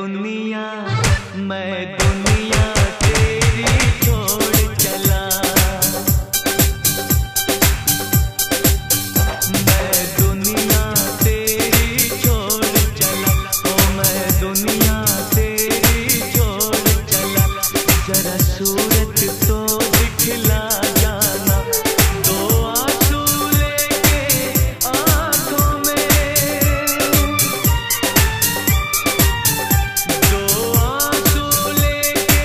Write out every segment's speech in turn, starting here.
दुनिया तेरी छोड़ चला। मैं दुनिया तेरी छोड़ चला, ओ मैं दुनिया तेरी छोड़ चला। जरा सूरत तो दिखला जाना, दो आंसू लेके आंखों में, दो आंसू लेके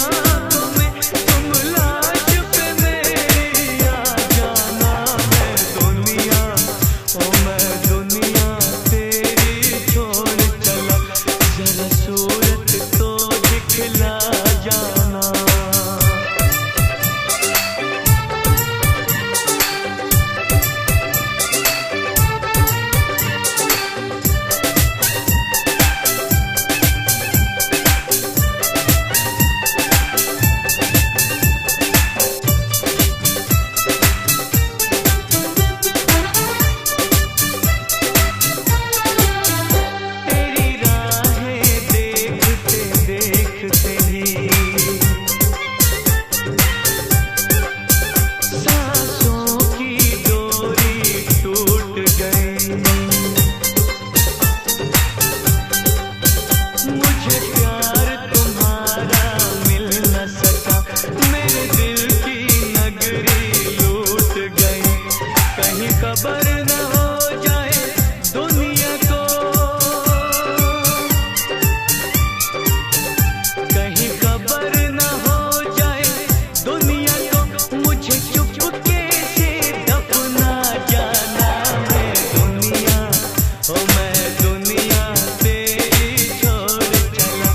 आंखों में, तुम लाश पे मेरी आ जाना। मैं दुनिया, ओ मैं दुनिया तेरी छोड़ चला। जरा सूरत तो दिखला जाना। तेरी राहें देखते देखते ही सांसों की डोरी टूट गई। मुझे प्यार तुम्हारा मिल न सका, मेरे दिल की नगरी लूट गई। कहीं खबर न हो जाए दुनिया को, कहीं खबर न हो जाए दुनिया को, मुझे चुपके से दफना जाना। मैं दुनिया, ओ मैं दुनिया तेरी छोड़ चला।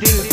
दिल